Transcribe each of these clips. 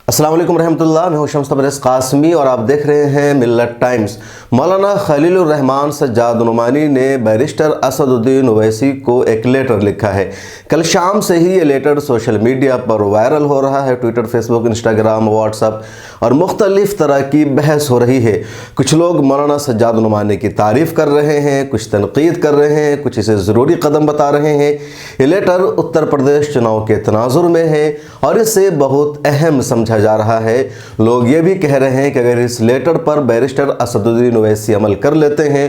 अस्सलाम वालेकुम रहमतुल्लाह। मैं हूं शम्स तबरेज़ कासमी और आप देख रहे हैं मिल्लत टाइम्स। मौलाना खलीलुर रहमान सज्जाद नुमानी ने बैरिस्टर असदुद्दीन ओवैसी को एक लेटर लिखा है। कल शाम से ही ये लेटर सोशल मीडिया पर वायरल हो रहा है। ट्विटर, फेसबुक, इंस्टाग्राम, व्हाट्सअप और मुख्तलिफ तरह की बहस हो रही है। कुछ लोग मौलाना सज्जाद नुमानी की तारीफ़ कर रहे हैं, कुछ तनकीद कर रहे हैं, कुछ इसे ज़रूरी कदम बता रहे हैं। ये लेटर उत्तर प्रदेश चुनाव के तनाजुर में है और इसे बहुत अहम समझा जा रहा है। लोग ये भी कह रहे हैं कि अगर इस लेटर पर बैरिस्टर असदुद्दीन ओवैसी अमल कर लेते हैं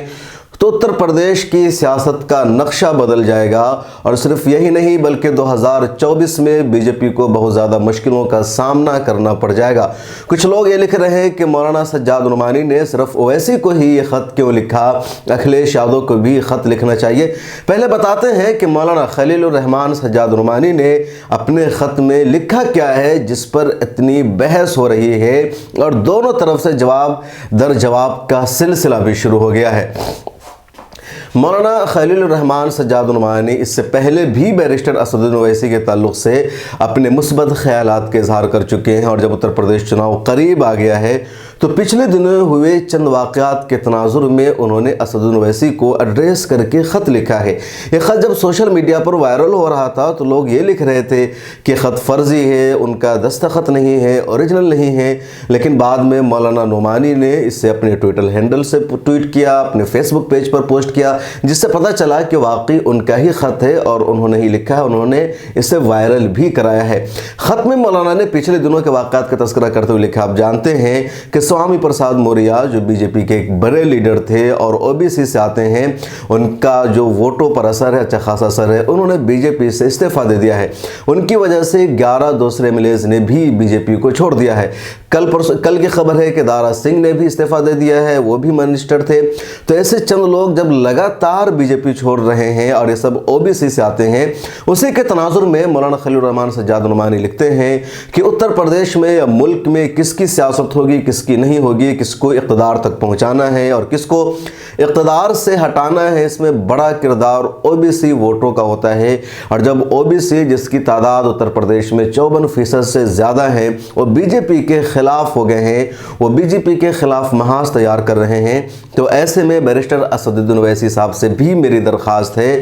तो उत्तर प्रदेश की सियासत का नक्शा बदल जाएगा और सिर्फ यही नहीं बल्कि 2024 में बीजेपी को बहुत ज़्यादा मुश्किलों का सामना करना पड़ जाएगा। कुछ लोग ये लिख रहे हैं कि मौलाना सज्जाद नुमानी ने सिर्फ ओवैसी को ही ये ख़त क्यों लिखा, अखिलेश यादव को भी ख़त लिखना चाहिए। पहले बताते हैं कि मौलाना खलीलुर रहमान सज्जाद नुमानी ने अपने ख़त में लिखा क्या है जिस पर इतनी बहस हो रही है और दोनों तरफ से जवाब दर जवाब का सिलसिला भी शुरू हो गया है। मौलाना खलीलुर रहमान सज्जाद नुमानी इससे पहले भी बैरिस्टर असदुद्दीन ओवैसी के ताल्लुक़ से अपने मुस्बत ख़यालात के इज़हार कर चुके हैं और जब उत्तर प्रदेश चुनाव करीब आ गया है तो पिछले दिनों हुए चंद वाक़यात के तनाजुर में उन्होंने असदुद्दीन ओवैसी को एड्रेस करके ख़त लिखा है। ये ख़त जब सोशल मीडिया पर वायरल हो रहा था तो लोग ये लिख रहे थे कि ख़त फ़र्ज़ी है, उनका दस्तखत नहीं है, ओरिजिनल नहीं है। लेकिन बाद में मौलाना नुमानी ने इससे अपने ट्विटर हैंडल से ट्वीट किया, अपने फेसबुक पेज पर पोस्ट किया, जिससे पता चला कि वाकई उनका ही ख़त है और उन्होंने ही लिखा है, उन्होंने इसे वायरल भी कराया है। ख़त में मौलाना ने पिछले दिनों के वाक़यात का तज़किरा करते हुए लिखा, आप जानते हैं कि स्वामी प्रसाद मौर्य जो बीजेपी के एक बड़े लीडर थे और ओबीसी से आते हैं, उनका जो वोटों पर असर है, अच्छा खासा असर है, उन्होंने बीजेपी से इस्तीफ़ा दे दिया है। उनकी वजह से 11 दूसरे एमएलएज़ ने भी बीजेपी को छोड़ दिया है। कल की खबर है कि दारा सिंह ने भी इस्तीफ़ा दे दिया है, वो भी मिनिस्टर थे। तो ऐसे चंद लोग जब लगातार बीजेपी छोड़ रहे हैं और ये सब ओबीसी से आते हैं, उसी के तनाजुर में मौलाना खलीलुर रहमान सज्जाद नुमानी लिखते हैं कि उत्तर प्रदेश में या मुल्क में किसकी सियासत होगी, किसकी नहीं होगी, किसको इक़्तिदार तक पहुंचाना है और किसको इक़्तिदार से हटाना है, इसमें बड़ा किरदार ओबीसी वोटरों का होता है। और जब ओबीसी जिसकी तादाद उत्तर प्रदेश में 54% से ज़्यादा है वो बीजेपी के ख़िलाफ़ हो गए हैं, वो बीजेपी के ख़िलाफ़ महाज तैयार कर रहे हैं, तो ऐसे में बैरिस्टर असदुद्दीन ओवैसी साहब से भी मेरी दरख्वास्त है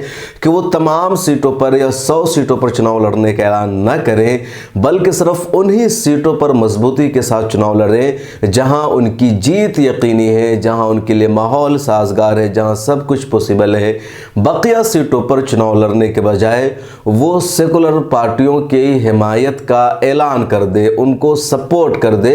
कि वो तमाम सीटों पर या 100 सीटों पर चुनाव लड़ने का ऐलान न करें, बल्कि सिर्फ उन्हीं सीटों पर मजबूती के साथ चुनाव लड़ें जहां उनकी जीत यकीनी है, जहां उनके लिए माहौल साजगार है, जहां सब कुछ पॉसिबल है। बकिया सीटों पर चुनाव लड़ने के बजाय वो सेकुलर पार्टियों की हिमायत का ऐलान कर दे, उनको सपोर्ट कर दे।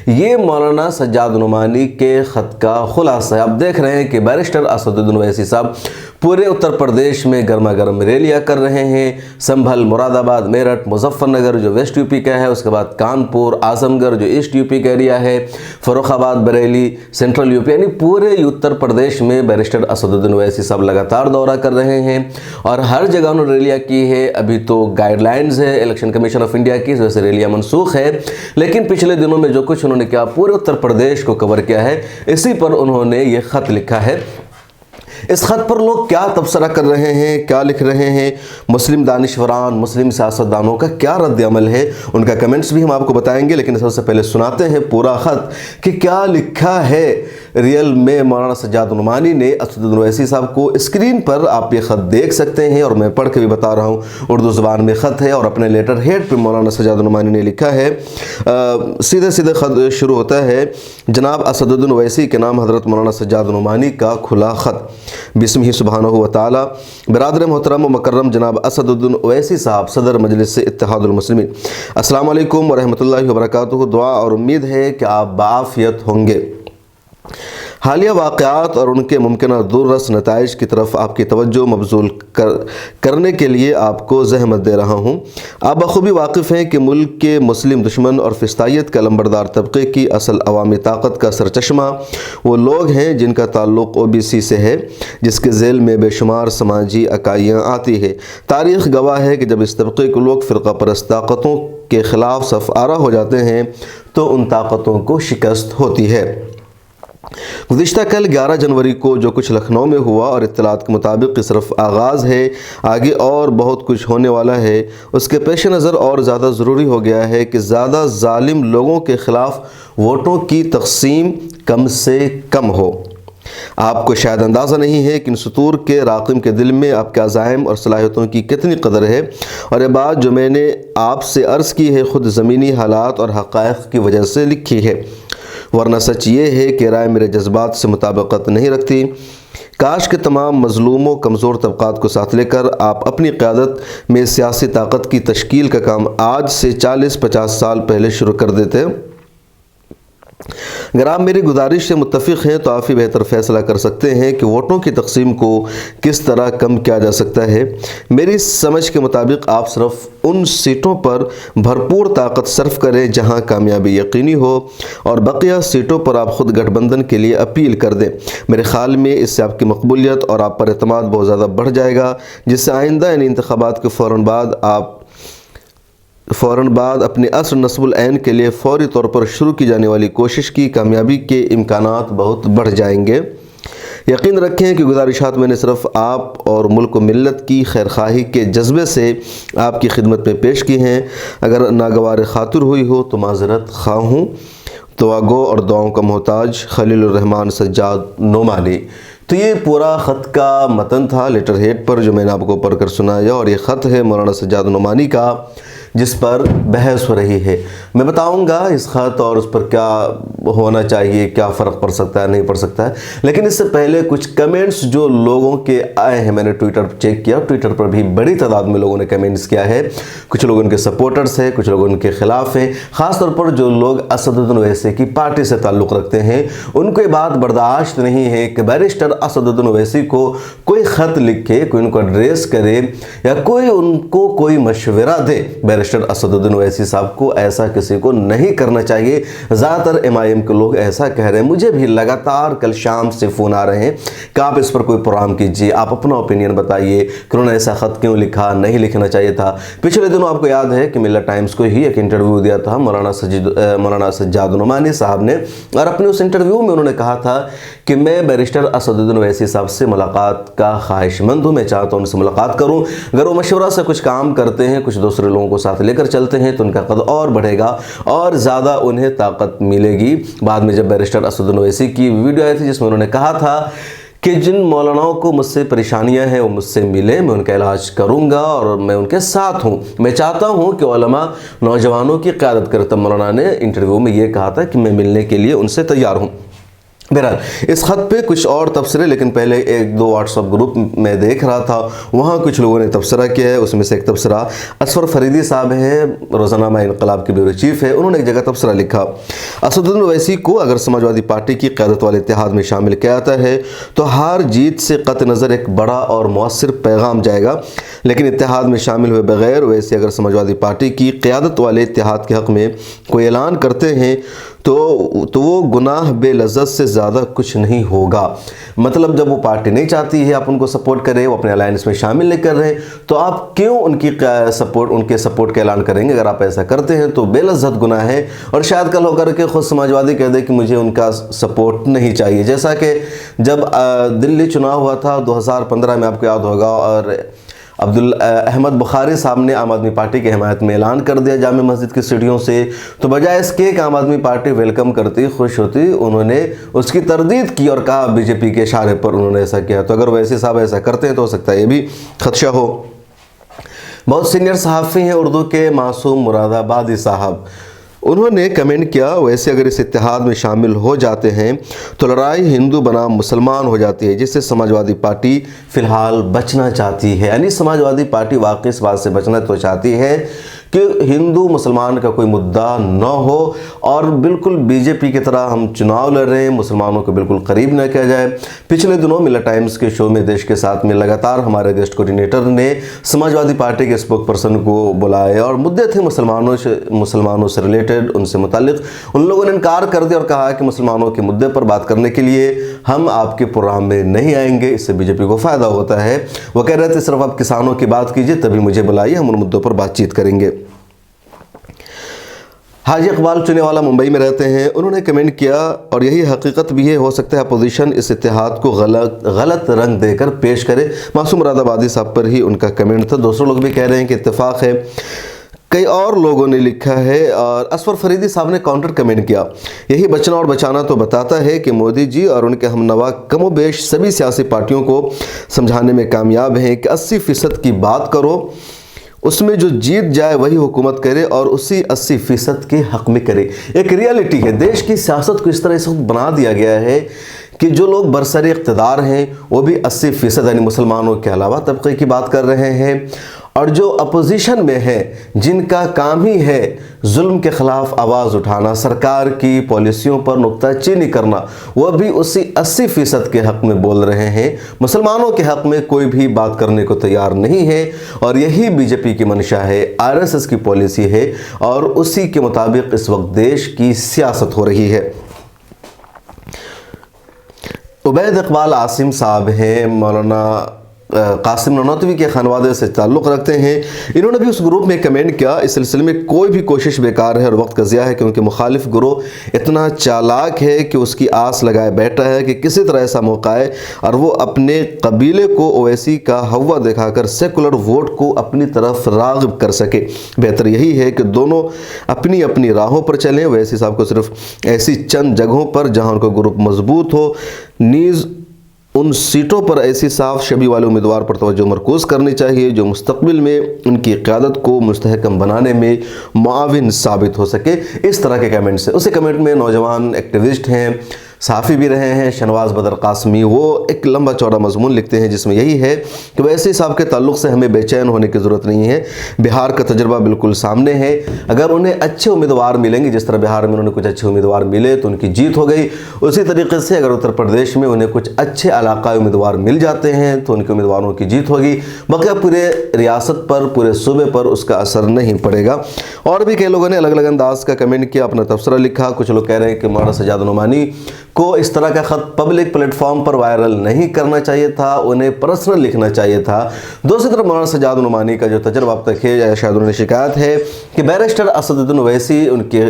ये मौलाना सज्जाद नुमानी के ख़त का खुलासा है। आप देख रहे हैं कि बैरिस्टर असदुद्दीन ओवैसी साहब पूरे उत्तर प्रदेश में गर्मा गर्म रैलियाँ कर रहे हैं। संभल, मुरादाबाद, मेरठ, मुजफ्फरनगर जो वेस्ट यूपी का है, उसके बाद कानपुर, आजमगढ़ जो ईस्ट यूपी का एरिया है, फर्रुखाबाद, बरेली, सेंट्रल यूपी, यानी पूरे उत्तर प्रदेश में बैरिस्टर असदुद्दीन ओवैसी साहब लगातार दौरा कर रहे हैं और हर जगह उन्होंने रैलियाँ की है। अभी तो गाइडलाइंस है इलेक्शन कमीशन ऑफ इंडिया की, वैसे रैलियाँ मनसूख है, लेकिन पिछले दिनों में जो कुछ उन्होंने किया पूरे उत्तर प्रदेश को कवर किया है, इसी पर उन्होंने ये ख़त लिखा है। इस ख़त पर लोग क्या तबसरा कर रहे हैं, क्या लिख रहे हैं, मुस्लिम दानिशवरान, मुस्लिम सियासतदानों का क्या रद्द अमल है, उनका कमेंट्स भी हम आपको बताएंगे। लेकिन सबसे पहले सुनाते हैं पूरा ख़त कि क्या लिखा है रियल में मौलाना सज्जाद नुमानी ने असदुद्दीन ओवैसी साहब को। स्क्रीन पर आप ये ख़त देख सकते हैं और मैं पढ़ के भी बता रहा हूँ, उर्दू ज़ुबान में ख़त है और अपने लेटर हेड पर मौलाना सज्जाद नुमानी ने लिखा है। सीधे सीधे ख़त शुरू होता है, जनाब असदुद्दीन ओवैसी के नाम हज़रत मौलाना सज्जाद नुमानी का खुला ख़त। बिस्मिल्लाह सुब्हानहू व तआला। बिरादर मोहतरम व मुकर्रम जनाब असदुद्दीन ओवैसी साहब, सदर मजलिस इत्तेहादुल मुस्लिमीन, अस्सलाम वालेकुम व रहमतुल्लाहि व बरकातुहू। दुआ और उम्मीद है कि आप बाआफियत होंगे। हालिया वाक़यात और उनके मुमकिन दूररस नताइज की तरफ आपकी तवज्जो मबज़ूल करने के लिए आपको ज़हमत दे रहा हूँ। आप बखूबी वाकिफ़ हैं कि मुल्क के मुस्लिम दुश्मन और फिस्तायत का लंबरदार तबक़े की असल अवामी ताकत का सरचश्मा वो लोग हैं जिनका ताल्लुक़ ओबीसी से है, जिसके ज़ेल में बेशुमार समाजी इकाइयाँ आती है। तारीख़ गवाह है कि जब इस तबक़े के लोग फ़िरक़ा परस्त ताकतों के ख़िलाफ़ सफ़ आरा हो जाते हैं तो उन ताकतों को शिकस्त होती है। गुज़िश्ता कल 11 जनवरी को जो कुछ लखनऊ में हुआ और इत्तलात के मुताबिक ये सिर्फ आगाज़ है, आगे और बहुत कुछ होने वाला है, उसके पेश नज़र और ज़्यादा ज़रूरी हो गया है कि ज़्यादा ज़ालिम लोगों के ख़िलाफ़ वोटों की तक़सीम कम से कम हो। आपको शायद अंदाज़ा नहीं है कि इन सतूर के राक़िम के दिल में आपके अज़ाइम और सलाहियतों की कितनी कदर है, और ये बात जो मैंने आपसे अर्ज़ की है ख़ुद ज़मीनी हालात और हक़ाइक़ की वजह से लिखी है, वरना सच ये है कि राय मेरे जज्बात से मुताबिकत नहीं रखती। काश के तमाम मज़लूमों कमज़ोर तबक़ात को साथ लेकर आप अपनी क़यादत में सियासी ताकत की तश्कील का काम आज से 40-50 साल पहले शुरू कर देते। अगर आप मेरी गुजारिश से मुत्तफ़िक़ हैं तो आप ही बेहतर फ़ैसला कर सकते हैं कि वोटों की तक़सीम को किस तरह कम किया जा सकता है। मेरी समझ के मुताबिक आप सिर्फ उन सीटों पर भरपूर ताकत सर्फ करें जहां कामयाबी यकीनी हो, और बकिया सीटों पर आप ख़ुद गठबंधन के लिए अपील कर दें। मेरे ख़्याल में इससे आपकी मकबूलियत और आप पर एतमाद बहुत ज़्यादा बढ़ जाएगा, जिससे आइंदा इन इंतख़ाबात के फ़ौरन बाद अपने असर नस्बुल ऐन के लिए फ़ौरी तौर पर शुरू की जाने वाली कोशिश की कामयाबी के इम्कानात बहुत बढ़ जाएंगे। यकीन रखें कि गुज़ारिशात मैंने सिर्फ आप और मुल्क व मिल्लत की खैरखाही के जज्बे से आपकी खिदमत में पेश की हैं। अगर नागवार खातिर हुई हो तो माज़रत ख़्वाह हूँ। दुआगो और दुआओं का मोहताज खलीलुर रहमान सज्जाद नोमानी। तो ये पूरा ख़त का मतन था लेटर हेड पर, जो मैंने आपको पढ़ कर सुनाया, और ये ख़त है मौलाना सज्जाद नोमानी का जिस पर बहस हो रही है। मैं बताऊंगा इस ख़त और उस पर क्या होना चाहिए, क्या फ़र्क पड़ सकता है, नहीं पड़ सकता है। लेकिन इससे पहले कुछ कमेंट्स जो लोगों के आए हैं, मैंने ट्विटर पर चेक किया, ट्विटर पर भी बड़ी तादाद में लोगों ने कमेंट्स किया है। कुछ लोग उनके सपोर्टर्स हैं, कुछ लोग उनके ख़िलाफ़ हैं। ख़ास तौर पर जो लोग असदुद्दीन ओवैसी की पार्टी से ताल्लुक़ रखते हैं, उनको ये बात बर्दाश्त नहीं है कि बैरिस्टर असदुद्दीन ओवैसी को कोई ख़त लिखे, कोई उनको एड्रेस करे या कोई उनको कोई मशवरा दे। बैरिस्टर असदुद्दीन ओवैसी साहब को ऐसा किसी को नहीं करना चाहिए। ज़्यादातर MIM के लोग ऐसा कह रहे हैं। मुझे भी लगातार कल शाम से फ़ोन आ रहे हैं कि आप इस पर कोई प्रोग्राम कीजिए, आप अपना ओपिनियन बताइए कि उन्होंने ऐसा ख़त क्यों लिखा, नहीं लिखना चाहिए था। पिछले दिनों आपको याद है कि मिल्लत टाइम्स को ही एक इंटरव्यू दिया था मौलाना सज्जाद नोमानी साहब ने, और अपने उस इंटरव्यू में उन्होंने कहा था कि मैं बैरिस्टर असदुद्दीन ओवैसी साहब से मुलाकात का ख्वाहिशमंद हूँ, मैं चाहता हूँ उनसे मुलाकात करूँ। अगर वो मशवरा से कुछ काम करते हैं, कुछ दूसरे लोगों को साथ लेकर चलते हैं, तो उनका कद और बढ़ेगा और ज़्यादा उन्हें ताकत मिलेगी। बाद में जब बैरिस्टर असदुद्दीन ओवैसी की वीडियो आई थी जिसमें उन्होंने कहा था कि जिन मौलानाओं को मुझसे परेशानियां हैं वो मुझसे मिले, मैं उनका इलाज करूंगा और मैं उनके साथ हूं। मैं चाहता हूं कि उलमा नौजवानों की क़यादत करे। तब मौलाना ने इंटरव्यू में ये कहा था कि मैं मिलने के लिए उनसे तैयार हूं। बहरहाल इस ख़त पे कुछ और तबसरे, लेकिन पहले एक दो व्हाट्सअप ग्रुप में देख रहा था, वहाँ कुछ लोगों ने तबसरा किया है। उसमें से एक तबसरा असफर फरीदी साहब हैं, रोज़ानामा इनकलाब के ब्यूरो चीफ़ है। उन्होंने एक जगह तबसरा लिखा, असदुद्दीन ओवैसी को अगर समाजवादी पार्टी की क़यादत वाले इत्तेहाद में शामिल किया जाता है तो हार जीत से क़त नज़र एक बड़ा और मौसर पैगाम जाएगा। लेकिन इत्तेहाद में शामिल हुए बगैर ओवैसी अगर समाजवादी पार्टी की क़यादत वाले इत्तेहाद के हक़ में कोई ऐलान करते हैं तो वो गुनाह बेलज़्ज़त से ज़्यादा कुछ नहीं होगा। मतलब जब वो पार्टी नहीं चाहती है आप उनको सपोर्ट करें, वो अपने अलायंस में शामिल नहीं कर रहे, तो आप क्यों उनके सपोर्ट का ऐलान करेंगे? अगर आप ऐसा करते हैं तो बेलज़्ज़त गुनाह है, और शायद कल होकर के खुद समाजवादी कह दे कि मुझे उनका सपोर्ट नहीं चाहिए। जैसा कि जब दिल्ली चुनाव हुआ था 2015 में, आपको याद होगा, और अब्दुल अहमद बुखारी साहब ने आम आदमी पार्टी की हिमायत में ऐलान कर दिया जामे मस्जिद की सीढ़ियों से, तो बजाय इसके कि आम आदमी पार्टी वेलकम करती, खुश होती, उन्होंने उसकी तरदीद की और कहा बीजेपी के इशारे पर उन्होंने ऐसा किया। तो अगर वैसे साहब ऐसा करते हैं तो हो सकता है ये भी खदशा हो। बहुत सीनियर सहाफ़ी हैं उर्दू के, मासूम मुरादाबादी साहब, उन्होंने कमेंट किया, वैसे अगर इस इत्तेहाद में शामिल हो जाते हैं तो लड़ाई हिंदू बनाम मुसलमान हो जाती है, जिससे समाजवादी पार्टी फ़िलहाल बचना चाहती है। यानी समाजवादी पार्टी वाकई इस बात से बचना तो चाहती है कि हिंदू मुसलमान का कोई मुद्दा न हो, और बिल्कुल बीजेपी की तरह हम चुनाव लड़ रहे हैं, मुसलमानों को बिल्कुल करीब न किया जाए। पिछले दिनों मिल्लत टाइम्स के शो में देश के साथ में लगातार हमारे गेस्ट कोऑर्डिनेटर ने समाजवादी पार्टी के स्पोक पर्सन को बुलाया और मुद्दे थे मुसलमानों से रिलेटेड, उनसे मुतालिक। उन लोगों ने इनकार कर दिया और कहा कि मुसलमानों के मुद्दे पर बात करने के लिए हम आपके प्रोग्राम में नहीं आएंगे, इससे बीजेपी को फ़ायदा होता है। वो कह रहे थे सिर्फ आप किसानों की बात कीजिए, तभी मुझे बुलाइए, हम उन मुद्दों पर बातचीत करेंगे। हाजी इकबाल चुनेवाला मुंबई में रहते हैं, उन्होंने कमेंट किया और यही हकीकत भी है, हो सकता है अपोजिशन इस इत्तेहाद को गलत रंग देकर पेश करे। मासूम मुरादाबादी साहब पर ही उनका कमेंट था, दूसरे लोग भी कह रहे हैं कि इत्तेफाक है। कई और लोगों ने लिखा है और असफर फरीदी साहब ने काउंटर कमेंट किया, यही बचना और बचाना तो बताता है कि मोदी जी और उनके हमनवा कमोबेश सभी सियासी पार्टियों को समझाने में कामयाब हैं कि 80% की बात करो, उसमें जो जीत जाए वही हुकूमत करे और उसी 80% के हक में करे। एक रियलिटी है, देश की सियासत को इस तरह इस वक्त बना दिया गया है कि जो लोग बरसरे इक़्तिदार हैं वो भी 80% यानी मुसलमानों के अलावा तबके की बात कर रहे हैं, और जो अपोजिशन में हैं जिनका काम ही है जुल्म के ख़िलाफ़ आवाज़ उठाना, सरकार की पॉलिसियों पर नुक्ताचीनी करना, वह भी उसी 80% के हक़ में बोल रहे हैं। मुसलमानों के हक़ में कोई भी बात करने को तैयार नहीं है, और यही बीजेपी की मंशा है, आरएसएस की पॉलिसी है, और उसी के मुताबिक इस वक्त देश की सियासत हो रही है। उबैद इकबाल आसिम साहब हैं, मौलाना कासिम ननौतवी के खानवादे से ताल्लुक़ रखते हैं। इन्होंने भी उस ग्रुप में कमेंट किया, इस सिलसिले में कोई भी कोशिश बेकार है और वक्त का ज़िया है, क्योंकि मुखालिफ ग्रोह इतना चालाक है कि उसकी आस लगाए बैठा है कि किसी तरह ऐसा मौका आए और वो अपने कबीले को ओवैसी का हवा दिखाकर सेकुलर वोट को अपनी तरफ राग़िब कर सके। बेहतर यही है कि दोनों अपनी अपनी राहों पर चलें। ओवैसी साहब को सिर्फ ऐसी चंद जगहों पर जहाँ उनका ग्रुप मजबूत हो, नीज़ उन सीटों पर ऐसी साफ शबी वाले उम्मीदवार पर तवज्जो मरकूज़ करनी चाहिए जो मुस्तक़बिल में उनकी क़यादत को मुस्तहकम बनाने में मुआविन साबित हो सके। इस तरह के कमेंट्स हैं। उसी कमेंट में नौजवान एक्टिविस्ट हैं, सहाफ़ी भी रहे हैं, शहनवाज बदर कासमी, वो एक लंबा चौड़ा मजमून लिखते हैं जिसमें यही है कि वैसे साहब के ताल्लुक़ से हमें बेचैन होने की ज़रूरत नहीं है। बिहार का तजर्बा बिल्कुल सामने है, अगर उन्हें अच्छे उम्मीदवार मिलेंगे, जिस तरह बिहार में उन्होंने कुछ अच्छे उम्मीदवार मिले तो उनकी जीत हो गई, उसी तरीके से अगर उत्तर प्रदेश में उन्हें कुछ अच्छे इलाकाई उम्मीदवार मिल जाते हैं तो उनके उम्मीदवारों की जीत होगी। बाकी पूरे रियासत पर, पूरे सूबे पर उसका असर नहीं पड़ेगा। और भी कई लोगों ने अलग अलग अंदाज का कमेंट किया, अपना तबसरा लिखा। कुछ लोग कह रहे हैं कि मौलाना सज्जाद नुमानी को इस तरह का ख़त पब्लिक प्लेटफॉर्म पर वायरल नहीं करना चाहिए था, उन्हें पर्सनल लिखना चाहिए था। दूसरी तरफ मौलाना सज्जाद नुमानी का जो तजर्बा अब तक है, या शायद उन्हें शिकायत है कि बैरिस्टर असदुद्दीन ओवैसी उनकी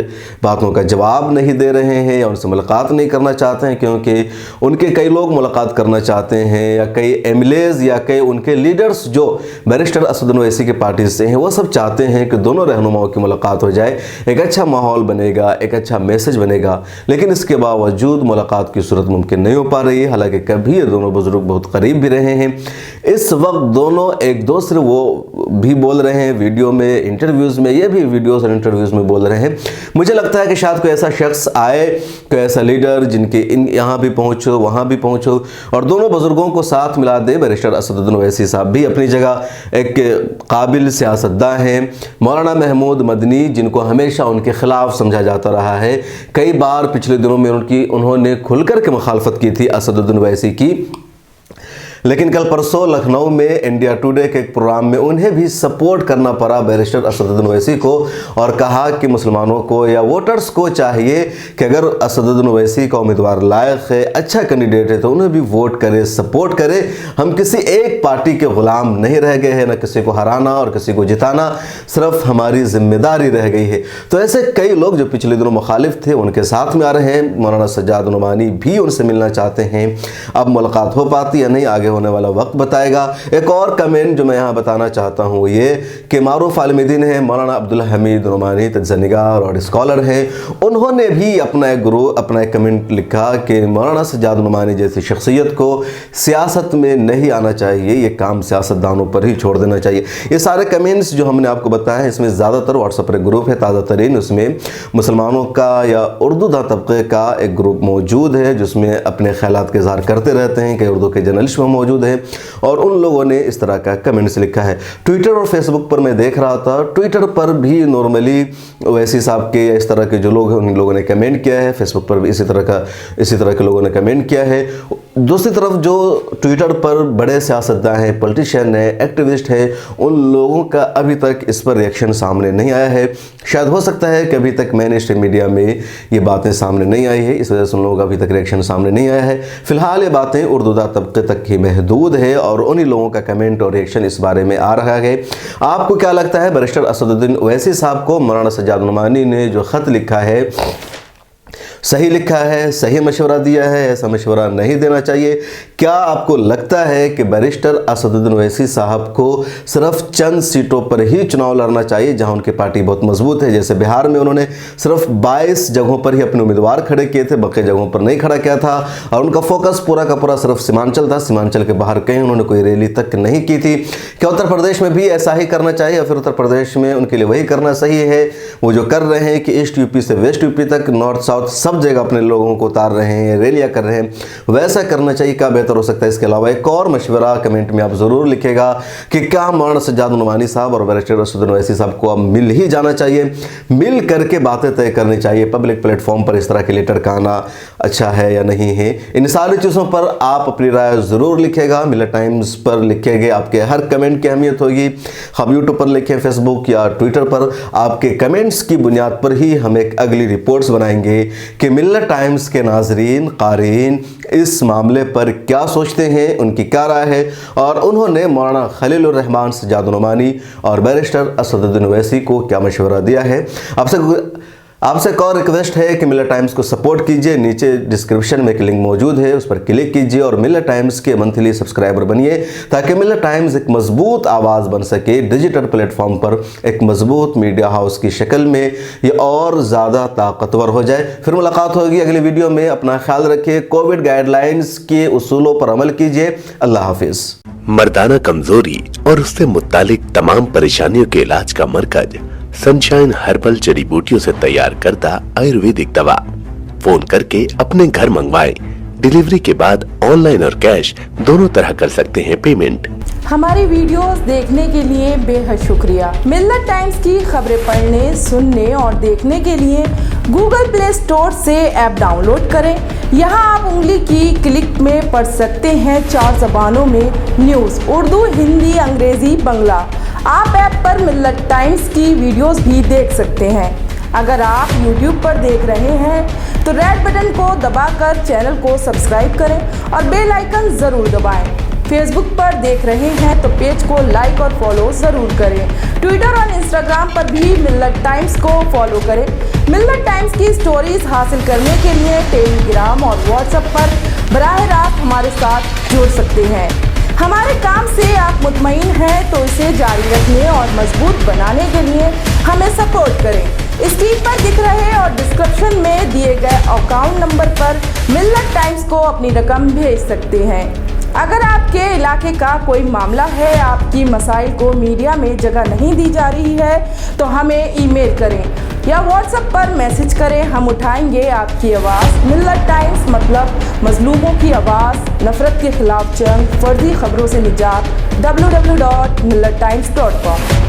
बातों का जवाब नहीं दे रहे हैं या उनसे मुलाकात नहीं करना चाहते हैं, क्योंकि उनके कई लोग मुलाकात करना चाहते हैं, या कई एमएलएज या कई उनके लीडर्स जो बैरिस्टर असदुद्दीन ओवैसी की पार्टी से हैं, वो सब चाहते हैं कि दोनों रहनुमाओं की मुलाकात हो जाए, एक अच्छा माहौल बनेगा, एक अच्छा मैसेज बनेगा। लेकिन इसके बावजूद मुलाकात की सूरत मुमकिन नहीं हो पा रही है। हालांकि कभी ये दोनों बुजुर्ग बहुत करीब भी रहे हैं। इस वक्त दोनों एक दूसरे, वो भी बोल रहे हैं वीडियो में, इंटरव्यूज़ में, ये भी वीडियोस और इंटरव्यूज़ में बोल रहे हैं। मुझे लगता है कि शायद कोई ऐसा शख्स आए, कोई ऐसा लीडर जिनके यहाँ भी पहुँचो वहाँ भी पहुँचो और दोनों बुजुर्गों को साथ मिला दे। बैरिस्टर असदुद्दीन ओवैसी साहब भी अपनी जगह एक काबिल सियासतदां हैं। मौलाना महमूद मदनी, जिनको हमेशा उनके ख़िलाफ़ समझा जाता रहा है, कई बार पिछले दिनों में उन्होंने खुलकर के मुखालफत की थी असदुद्दीन ओवैसी की, लेकिन कल परसों लखनऊ में इंडिया टुडे के एक प्रोग्राम में उन्हें भी सपोर्ट करना पड़ा बैरिस्टर असदुद्दीन ओवैसी को, और कहा कि मुसलमानों को या वोटर्स को चाहिए कि अगर असदुद्दीन ओवैसी का उम्मीदवार लायक है, अच्छा कैंडिडेट है, तो उन्हें भी वोट करे, सपोर्ट करे। हम किसी एक पार्टी के ग़ुलाम नहीं रह गए हैं, न किसी को हराना और किसी को जिताना सिर्फ हमारी जिम्मेदारी रह गई है। तो ऐसे कई लोग जो पिछले दिनों मुखालिफ थे उनके साथ में आ रहे हैं। मौलाना सज्जाद नुमानी भी उनसे मिलना चाहते हैं। अब मुलाकात हो पाती या नहीं, आगे होने वाला वक्त बताएगा। एक और कमेंट जो मैं यहाँ बताना चाहता हूँ ये कि मारूफ आलिमीदीन है, मौलाना अब्दुल हमीद नुमानी, तजज़ियानिगार और स्कॉलर हैं, उन्होंने भी अपना एक कमेंट लिखा कि मौलाना सज्जाद नुमानी जैसी शख्सियत को सियासत में नहीं आना चाहिए, ये काम सियासतदानों पर ही छोड़ देना चाहिए। ये सारे कमेंट्स जो हमने आपको बताए हैं, इसमें ज़्यादातर व्हाट्सएप पर एक ग्रुप है ताज़ा तरीन, उसमें मुसलमानों का या उर्दू दा तबके का एक ग्रुप मौजूद है जिसमें अपने ख्यालात के इज़हार करते रहते हैं, कई उर्दू के जर्नलिस्ट में मौजूद है, और उन लोगों ने इस तरह का कमेंट्स लिखा है। ट्विटर और फेसबुक पर मैं देख रहा था, ट्विटर पर भी नॉर्मली ओवैसी साहब के या इस तरह के जो लोग हैं उन लोगों ने कमेंट किया है, फेसबुक पर भी इसी तरह के लोगों ने कमेंट किया है। दूसरी तरफ जो ट्विटर पर बड़े सियासतदान हैं, पॉलिटिशियन हैं, एक्टिविस्ट हैं, उन लोगों का अभी तक इस पर रिएक्शन सामने नहीं आया है। शायद हो सकता है कि अभी तक मेन स्ट्रीम मीडिया में ये बातें सामने नहीं आई है, इस वजह से उन लोगों का अभी तक रिएक्शन सामने नहीं आया है। फिलहाल ये बातें उर्दू दा तबके तक ही महदूद है और उन्हीं लोगों का कमेंट और रिएक्शन इस बारे में आ रहा है। आपको क्या लगता है, बैरिस्टर असदुद्दीन ओवैसी साहब को मौलाना सज्जाद नुमानी ने जो ख़त लिखा है सही लिखा है, सही मशवरा दिया है, ऐसा मशवरा नहीं देना चाहिए? क्या आपको लगता है कि बैरिस्टर असदुद्दीन ओवैसी साहब को सिर्फ चंद सीटों पर ही चुनाव लड़ना चाहिए जहां उनकी पार्टी बहुत मजबूत है? जैसे बिहार में उन्होंने सिर्फ 22 जगहों पर ही अपने उम्मीदवार खड़े किए थे, बाकी जगहों पर नहीं खड़ा किया था और उनका फोकस पूरा का पूरा सिर्फ सीमांचल था। सीमांचल के बाहर कहीं उन्होंने कोई रैली तक नहीं की थी। क्या उत्तर प्रदेश में भी ऐसा ही करना चाहिए या फिर उत्तर प्रदेश में उनके लिए वही करना सही है वो जो कर रहे हैं कि ईस्ट यूपी से वेस्ट यूपी तक, नॉर्थ साउथ सब जगह अपने लोगों को उतार रहे हैं, रैलियां कर रहे हैं, वैसा करना चाहिए? क्या बेहतर हो सकता है? इसके अलावा एक और मशवरा कमेंट में आप जरूर लिखेगा कि क्या मौलाना सज्जाद नुमानी साहब और बैरिस्टर असदुद्दीन ओवैसी साहब को अब मिल ही जाना चाहिए, मिल करके बातें तय करनी चाहिए? पब्लिक प्लेटफॉर्म पर इस तरह के लेटर का आना अच्छा है या नहीं है? इन सारी चीज़ों पर आप अपनी राय ज़रूर लिखेगा। मिलत टाइम्स पर लिखेंगे, आपके हर कमेंट की अहमियत होगी। हम यूट्यूब पर लिखें, फेसबुक या ट्विटर पर, आपके कमेंट्स की बुनियाद पर ही हम एक अगली रिपोर्ट्स बनाएंगे कि मिलत टाइम्स के नाजरीन, क़ारीन इस मामले पर क्या सोचते हैं, उनकी क्या राय है और उन्होंने मौलाना खलीलुर रहमान सज्जाद नुमानी और बैरिस्टर असदुद्दीन ओवैसी को क्या मशवरा दिया है। आपसे एक और रिक्वेस्ट है कि मिलत टाइम्स को सपोर्ट कीजिए। नीचे डिस्क्रिप्शन में एक लिंक मौजूद है, उस पर क्लिक कीजिए और मिलत टाइम्स के मंथली सब्सक्राइबर बनिए ताकि मिलत टाइम्स एक मजबूत आवाज़ बन सके, डिजिटल प्लेटफॉर्म पर एक मजबूत मीडिया हाउस की शक्ल में ये और ज़्यादा ताकतवर हो जाए। फिर मुलाकात होगी अगली वीडियो में। अपना ख्याल रखिए, कोविड गाइडलाइंस के उसूलों पर अमल कीजिए। अल्लाह हाफिज़। मर्दाना कमजोरी और उससे मुत्तालिक तमाम परेशानियों के इलाज का मरकज सनशाइन हर्बल जड़ी बूटियों से तैयार करता आयुर्वेदिक दवा। फोन करके अपने घर मंगवाएं। डिलीवरी के बाद ऑनलाइन और कैश दोनों तरह कर सकते हैं पेमेंट। हमारी वीडियोस देखने के लिए बेहद शुक्रिया। मिलत टाइम्स की खबरें पढ़ने, सुनने और देखने के लिए गूगल प्ले स्टोर से ऐप डाउनलोड करें। यहाँ आप उंगली की क्लिक में पढ़ सकते हैं 4 ज़बानों में न्यूज़, उर्दू, हिंदी, अंग्रेजी, बांग्ला। आप ऐप पर मिलत टाइम्स की वीडियोस भी देख सकते हैं। अगर आप YouTube पर देख रहे हैं तो रेड बटन को दबाकर चैनल को सब्सक्राइब करें और बेल आइकन ज़रूर दबाएं। फेसबुक पर देख रहे हैं तो पेज को लाइक और फॉलो ज़रूर करें। ट्विटर और इंस्टाग्राम पर भी मिलत टाइम्स को फॉलो करें। मिलत टाइम्स की स्टोरीज हासिल करने के लिए टेलीग्राम और व्हाट्सएप पर बराह रास्त हमारे साथ जुड़ सकते हैं। हमारे काम से आप मुतमईन हैं तो इसे जारी रखने और मजबूत बनाने के लिए हमें सपोर्ट करें। स्क्रीन पर दिख रहे और डिस्क्रिप्शन में दिए गए अकाउंट नंबर पर मिलत टाइम्स को अपनी रकम भेज सकते हैं। अगर आपके इलाके का कोई मामला है, आपकी मसाइल को मीडिया में जगह नहीं दी जा रही है तो हमें ईमेल करें या व्हाट्सएप पर मैसेज करें, हम उठाएंगे आपकी आवाज़। मिलत टाइम्स मतलब मजलूमों की आवाज़, नफरत के खिलाफ जंग, फर्जी खबरों से निजात। www.millettimes.com